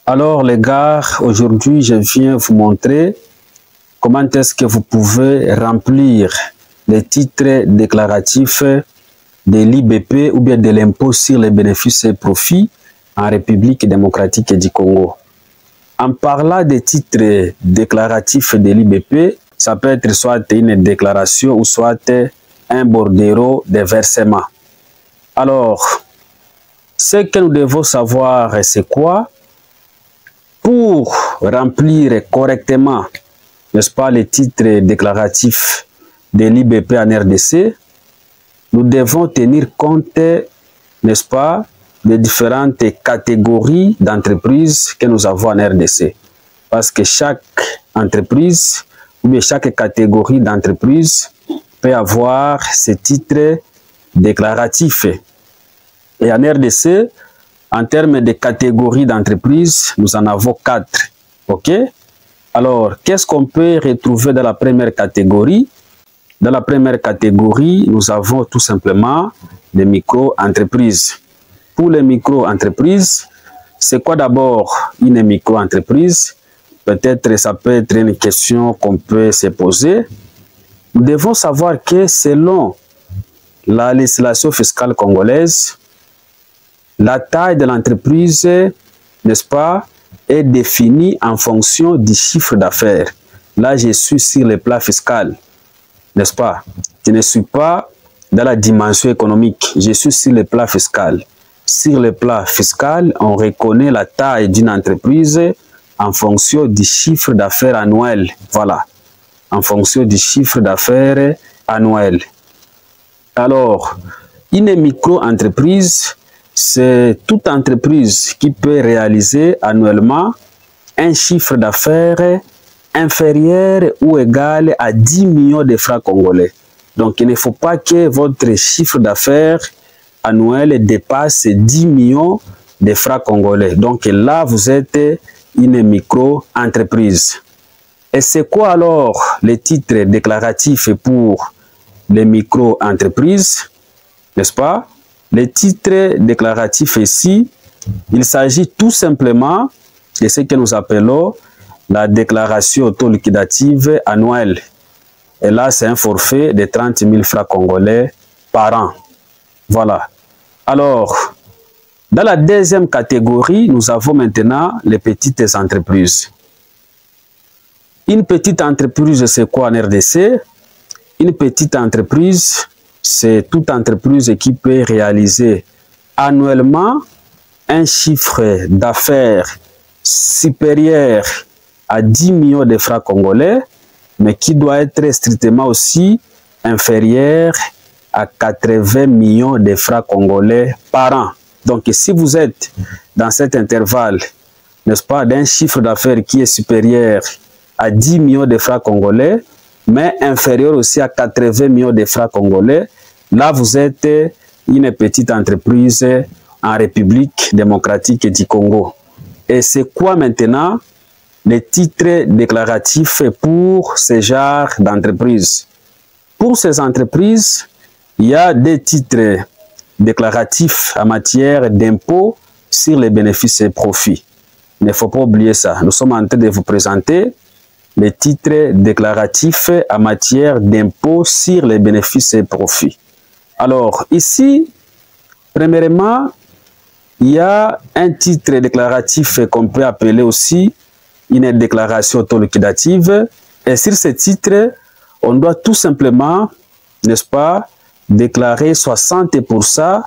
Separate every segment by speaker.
Speaker 1: Alors les gars, aujourd'hui je viens vous montrer comment est-ce que vous pouvez remplir les titres déclaratifs de l'IBP ou bien de l'impôt sur les bénéfices et profits en République démocratique du Congo. En parlant des titres déclaratifs de l'IBP, ça peut être soit une déclaration ou soit un bordereau de versement. Alors, ce que nous devons savoir, c'est quoi? Pour remplir correctement, n'est-ce pas, les titres déclaratifs de l'IBP en RDC, nous devons tenir compte, n'est-ce pas, des différentes catégories d'entreprises que nous avons en RDC. Parce que chaque entreprise ou bien chaque catégorie d'entreprise peut avoir ses titres déclaratifs. Et en RDC, en termes de catégories d'entreprises, nous en avons 4. OK? Alors, qu'est-ce qu'on peut retrouver dans la première catégorie? Dans la première catégorie, nous avons tout simplement les micro-entreprises. Pour les micro-entreprises, c'est quoi d'abord une micro-entreprise? Peut-être ça peut être une question qu'on peut se poser. Nous devons savoir que selon la législation fiscale congolaise, la taille de l'entreprise, n'est-ce pas, est définie en fonction du chiffre d'affaires. Là, je suis sur le plan fiscal, n'est-ce pas? Je ne suis pas dans la dimension économique, je suis sur le plan fiscal. Sur le plan fiscal, on reconnaît la taille d'une entreprise en fonction du chiffre d'affaires annuel. Voilà, en fonction du chiffre d'affaires annuel. Alors, une micro-entreprise, c'est toute entreprise qui peut réaliser annuellement un chiffre d'affaires inférieur ou égal à 10 millions de francs congolais. Donc, il ne faut pas que votre chiffre d'affaires annuel dépasse 10 millions de francs congolais. Donc là, vous êtes une micro-entreprise. Et c'est quoi alors les titres déclaratifs pour les micro-entreprises? N'est-ce pas? Les titres déclaratifs ici, il s'agit tout simplement de ce que nous appelons la déclaration auto-liquidative annuelle. Et là, c'est un forfait de 30 000 francs congolais par an. Voilà. Alors, dans la deuxième catégorie, nous avons maintenant les petites entreprises. Une petite entreprise, c'est quoi en RDC? Une petite entreprise, c'est toute entreprise qui peut réaliser annuellement un chiffre d'affaires supérieur à 10 millions de francs congolais, mais qui doit être strictement aussi inférieur à 80 millions de francs congolais par an. Donc, si vous êtes dans cet intervalle, n'est-ce pas, d'un chiffre d'affaires qui est supérieur à 10 millions de francs congolais, mais inférieur aussi à 80 millions de francs congolais, là, vous êtes une petite entreprise en République démocratique du Congo. Et c'est quoi maintenant les titres déclaratifs pour ce genre d'entreprise? Pour ces entreprises, il y a des titres déclaratifs en matière d'impôt sur les bénéfices et profits. Il ne faut pas oublier ça. Nous sommes en train de vous présenter les titres déclaratifs en matière d'impôt sur les bénéfices et profits. Alors, ici, premièrement, il y a un titre déclaratif qu'on peut appeler aussi une déclaration auto-liquidative. Et sur ce titre, on doit tout simplement, n'est-ce pas, déclarer 60%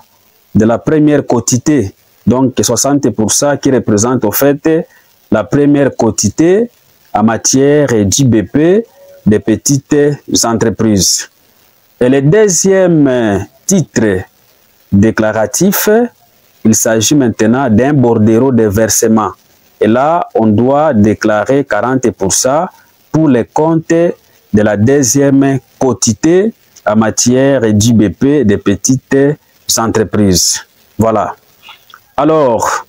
Speaker 1: de la première quotité. Donc 60% qui représente au fait la première quotité en matière d'IBP des petites entreprises. Et le deuxième titre déclaratif, il s'agit maintenant d'un bordereau de versement. Et là, on doit déclarer 40% pour les comptes de la deuxième quotité en matière d'IBP des petites entreprises. Voilà. Alors,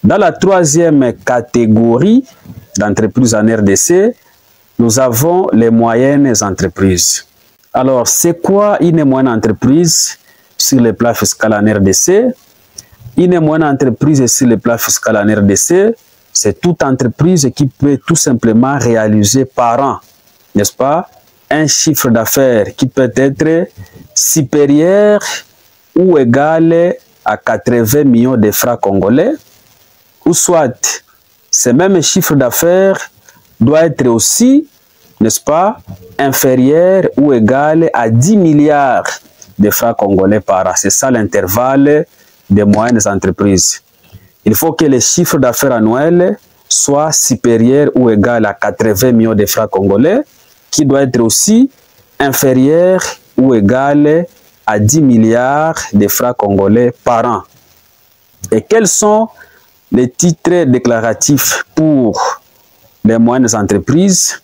Speaker 1: dans la troisième catégorie d'entreprises en RDC, nous avons les moyennes entreprises. Alors, c'est quoi une moyenne entreprise sur le plan fiscal en RDC? Une moyenne entreprise sur le plan fiscal en RDC, c'est toute entreprise qui peut tout simplement réaliser par an, n'est-ce pas, un chiffre d'affaires qui peut être supérieur ou égal à 80 millions de francs congolais, ou soit ce même chiffre d'affaires doit être aussi, n'est-ce pas, inférieur ou égal à 10 milliards de francs congolais par an. C'est ça l'intervalle des moyennes entreprises. Il faut que le chiffre d'affaires annuel soit supérieur ou égal à 80 millions de francs congolais, qui doit être aussi inférieur ou égal à 10 milliards de francs congolais par an. Et quels sont les titres déclaratifs pour les moyennes entreprises?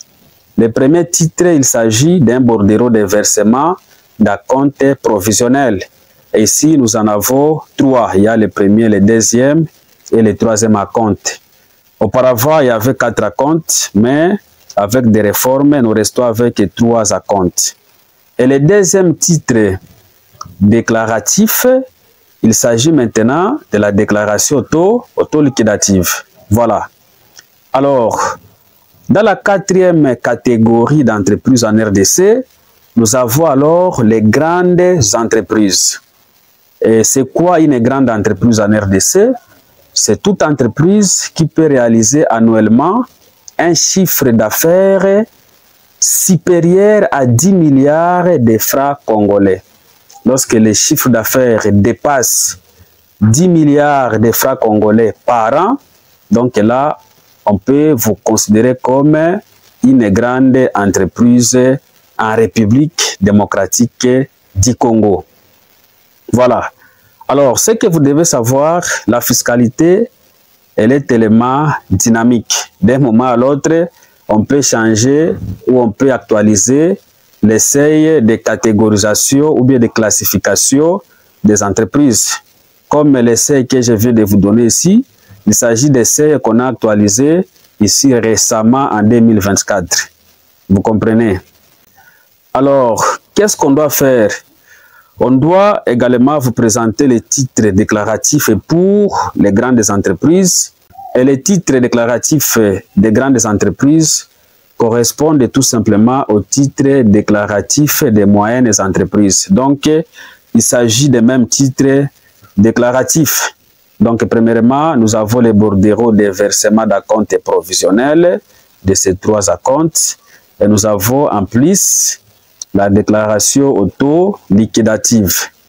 Speaker 1: Le premier titre, il s'agit d'un bordereau de versement d'acompte provisionnel. Et ici, nous en avons trois. Il y a le premier, le deuxième et le troisième acompte. Auparavant, il y avait 4 acomptes, mais avec des réformes, nous restons avec 3 acomptes. Et le deuxième titre déclaratif, il s'agit maintenant de la déclaration auto-liquidative. Voilà. Alors, dans la 4e catégorie d'entreprises en RDC, nous avons alors les grandes entreprises. Et c'est quoi une grande entreprise en RDC? C'est toute entreprise qui peut réaliser annuellement un chiffre d'affaires supérieur à 10 milliards de francs congolais. Lorsque le chiffre d'affaires dépasse 10 milliards de francs congolais par an, donc là, on peut vous considérer comme une grande entreprise en République démocratique du Congo. Voilà. Alors, ce que vous devez savoir, la fiscalité, elle est tellement dynamique. D'un moment à l'autre, on peut changer ou on peut actualiser les seuils de catégorisation ou bien de classification des entreprises. Comme les seuils que je viens de vous donner ici, il s'agit des seuils qu'on a actualisés ici récemment en 2024. Vous comprenez? Alors, qu'est-ce qu'on doit faire? On doit également vous présenter les titres déclaratifs pour les grandes entreprises. Et les titres déclaratifs des grandes entreprises correspondent tout simplement aux titres déclaratifs des moyennes entreprises. Donc, il s'agit des mêmes titres déclaratifs. Donc, premièrement, nous avons les bordereaux des versements d'acompte provisionnels de ces 3 acomptes. Et nous avons en plus la déclaration auto-liquidative.